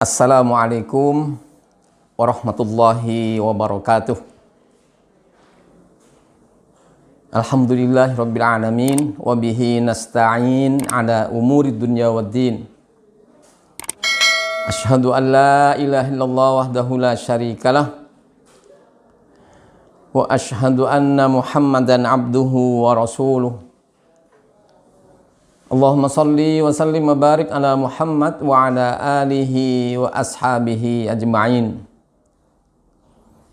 Assalamualaikum warahmatullahi wabarakatuh. Alhamdulillahirabbil alamin wa bihi nasta'in ala umuri dunya waddin. Asyhadu an la ilaha illallah wahdahu la syarikalah wa asyhadu anna Muhammadan abduhu wa rasuluh. Allahumma salli wa sallim wa barik ala Muhammad wa ala alihi wa ashabihi ajma'in.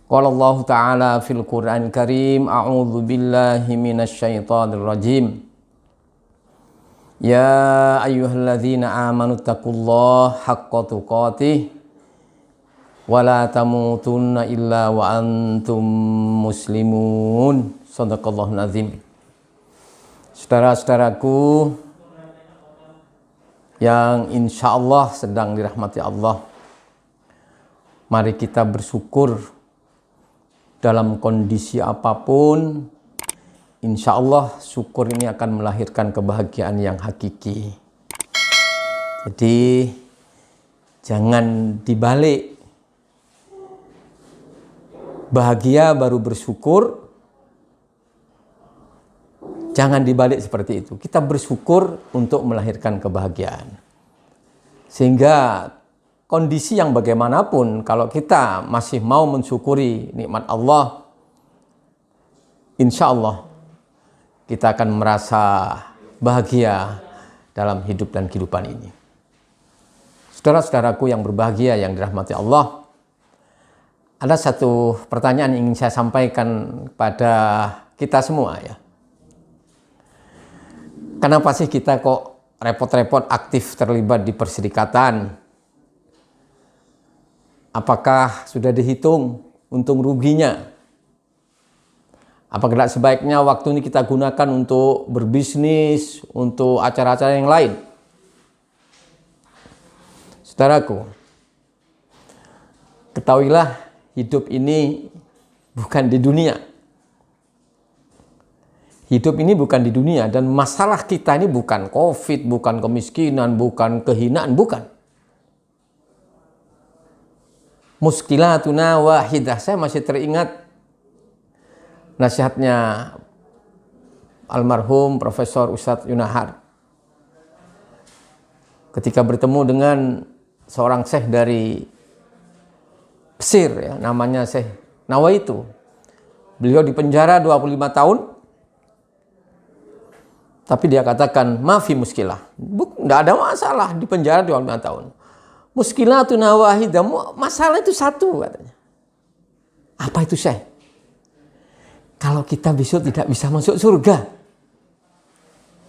Qala Allah Ta'ala fil Qur'an Karim, a'udzu billahi minasy syaithanir rajim. Ya ayyuhalladzina amanu taqullaha haqqa tuqatih wa la tamutunna illa wa antum muslimun. Shadaqallahul azim. Saudara-saudaraku yang insya Allah sedang dirahmati Allah, mari kita bersyukur dalam kondisi apapun. Insya Allah syukur ini akan melahirkan kebahagiaan yang hakiki. Jadi jangan dibalik, bahagia baru bersyukur. Jangan dibalik seperti itu. Kita bersyukur untuk melahirkan kebahagiaan. Sehingga kondisi yang bagaimanapun, kalau kita masih mau mensyukuri nikmat Allah, insya Allah kita akan merasa bahagia dalam hidup dan kehidupan ini. Saudara-saudaraku yang berbahagia, yang dirahmati Allah, ada satu pertanyaan yang ingin saya sampaikan kepada kita semua ya. Kenapa sih kita kok repot-repot aktif terlibat di perserikatan? Apakah sudah dihitung untung ruginya? Apakah sebaiknya waktu ini kita gunakan untuk berbisnis, untuk acara-acara yang lain? Saudaraku, ketahuilah hidup ini bukan di dunia. Hidup ini bukan di dunia, dan masalah kita ini bukan COVID, bukan kemiskinan, bukan kehinaan, bukan. Muskilatuna wahidah. Saya masih teringat nasihatnya almarhum Profesor Ustadz Yunahar. Ketika bertemu dengan seorang syekh dari Mesir, ya, namanya Syekh Nawaitu. Beliau dipenjara 25 tahun. Tapi dia katakan, mafi muskilah. Tidak ada masalah di penjara 25 tahun. Muskilah tu nawahidah. Masalah itu satu katanya. Apa itu Syekh? Kalau kita besok tidak bisa masuk surga.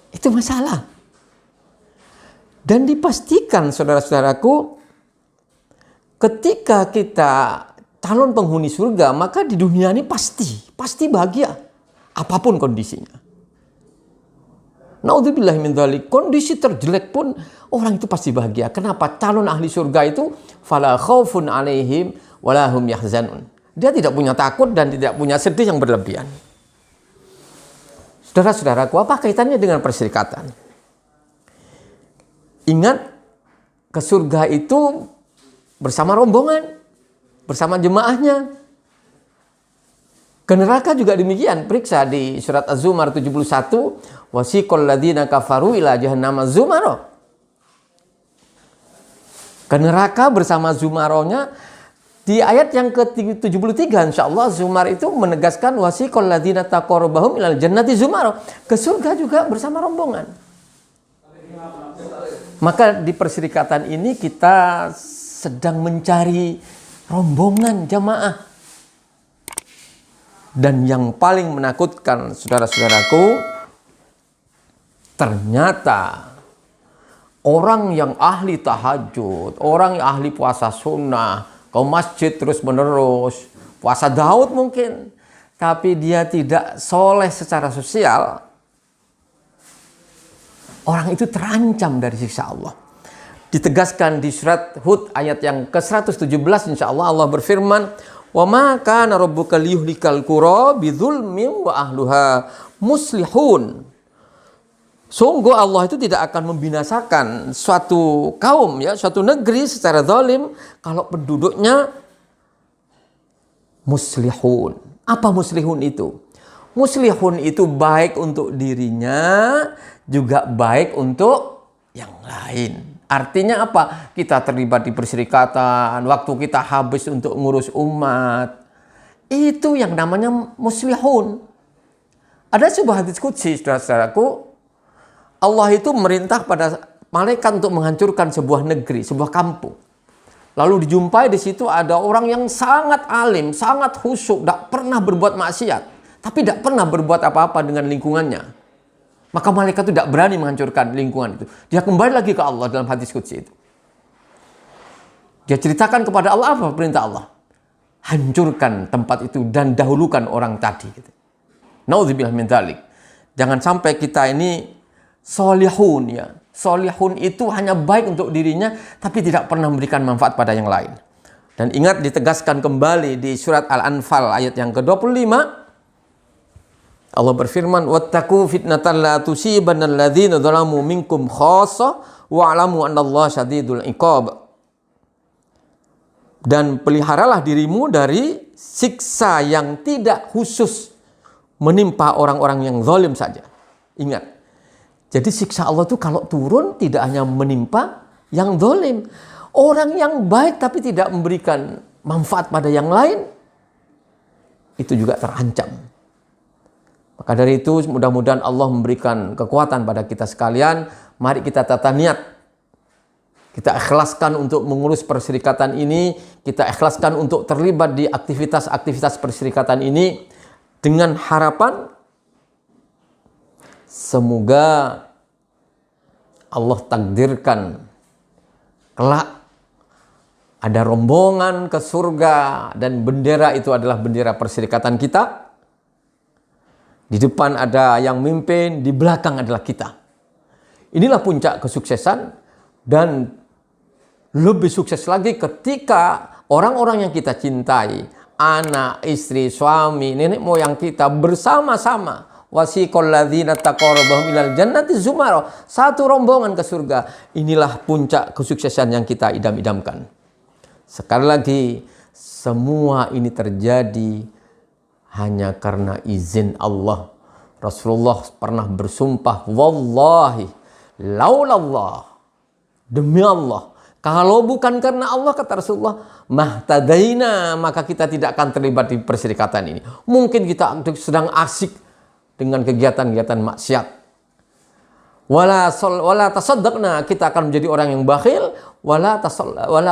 Itu masalah. Dan dipastikan saudara-saudaraku, ketika kita calon penghuni surga, maka di dunia ini pasti bahagia. Apapun kondisinya. Naudzubillah min dzalik, kondisi terjelek pun orang itu pasti bahagia. Kenapa? Calon ahli surga itu fala khaufun alaihim wala hum yahzanun. Dia tidak punya takut dan tidak punya sedih yang berlebihan. Saudara-saudaraku, apa kaitannya dengan perserikatan? Ingat, ke surga itu bersama rombongan, bersama jemaahnya. Ke neraka juga demikian. Periksa di surat Az-Zumar 71, wasiqal ladzina kafaru ila jahannama zumara. Ke neraka bersama zumaronya. Di ayat yang ke-73 insyaallah Zumar itu menegaskan wasiqal ladzina taqarrabahum ilal jannati zumara. Ke surga juga bersama rombongan. Maka di perserikatan ini kita sedang mencari rombongan jamaah. Dan yang paling menakutkan saudara-saudaraku, ternyata orang yang ahli tahajud, orang yang ahli puasa sunnah, ke masjid terus menerus, puasa Daud mungkin, tapi dia tidak soleh secara sosial, orang itu terancam dari siksa Allah. Ditegaskan di surat Hud ayat yang ke-117, insya Allah Allah berfirman, wa ma kana rabbuka liyuhlikal qura bidzulmin wa ahluha muslihun. Sungguh Allah itu tidak akan membinasakan suatu kaum, ya, suatu negeri secara zalim kalau penduduknya muslihun. Apa muslihun itu? Muslihun itu baik untuk dirinya, juga baik untuk yang lain. Artinya apa? Kita terlibat di perserikatan, waktu kita habis untuk ngurus umat. Itu yang namanya muslihun. Ada sebuah hadis qudsi, saudara-saudaraku. Allah itu merintah pada malaikat untuk menghancurkan sebuah negeri, sebuah kampung. Lalu dijumpai di situ ada orang yang sangat alim, sangat khusyuk, tidak pernah berbuat maksiat, tapi tidak pernah berbuat apa-apa dengan lingkungannya. Maka malaikat itu tidak berani menghancurkan lingkungan itu. Dia kembali lagi ke Allah dalam hadis qudsi itu. Dia ceritakan kepada Allah apa perintah Allah? Hancurkan tempat itu dan dahulukan orang tadi. Naudzubillah min dzalik. Jangan sampai kita ini solihun, ya. Solihun itu hanya baik untuk dirinya, tapi tidak pernah memberikan manfaat pada yang lain. Dan ingat, ditegaskan kembali di surat Al-Anfal ayat yang ke-25. Allah berfirman, "Wattaqu fitnatan la tusibanna alladzina dzalamu minkum khassah wa'lamu annallaha syadidul iqab." Dan peliharalah dirimu dari siksa yang tidak khusus menimpa orang-orang yang zalim saja. Ingat, jadi siksa Allah itu kalau turun tidak hanya menimpa yang zalim. Orang yang baik tapi tidak memberikan manfaat pada yang lain, itu juga terancam. Maka dari itu mudah-mudahan Allah memberikan kekuatan pada kita sekalian. Mari kita tata niat. Kita ikhlaskan untuk mengurus perserikatan ini. Kita ikhlaskan untuk terlibat di aktivitas-aktivitas perserikatan ini. Dengan harapan semoga Allah takdirkan kelak ada rombongan ke surga dan bendera itu adalah bendera perserikatan kita. Di depan ada yang mimpin, di belakang adalah kita. Inilah puncak kesuksesan, dan lebih sukses lagi ketika orang-orang yang kita cintai, anak, istri, suami, nenek moyang kita bersama-sama wasiqal ladzina taqaw rabbahum ilal jannati zumara, satu rombongan ke surga. Inilah puncak kesuksesan yang kita idam-idamkan. Sekali lagi, semua ini terjadi hanya karena izin Allah. Rasulullah pernah bersumpah, wallahi laulallah, demi Allah, kalau bukan karena Allah, kata Rasulullah, mahtadaina, maka kita tidak akan terlibat di perserikatan ini. Mungkin kita sedang asik dengan kegiatan-kegiatan maksiat. Wala tasaddaqna, kita akan menjadi orang yang bakhil. Wala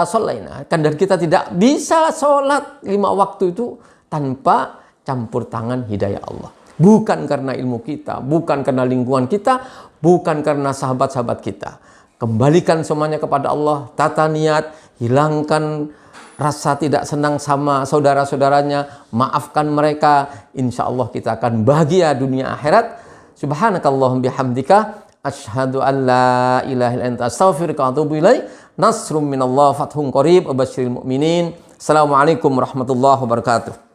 shallaina, dan kita tidak bisa sholat 5 waktu itu tanpa campur tangan hidayah Allah. Bukan karena ilmu kita, bukan karena lingkungan kita, bukan karena sahabat-sahabat kita. Kembalikan semuanya kepada Allah, tata niat, hilangkan rasa tidak senang sama saudara-saudaranya, maafkan mereka. Insya Allah kita akan bahagia dunia akhirat. Subhanakallahumma bihamdika, asyhadu an la ilaha illa anta, astaghfiruka wa atubu ilaik. Nasrum minallah, fathun qarib, wa basyiril mu'minin. Assalamualaikum warahmatullahi wabarakatuh.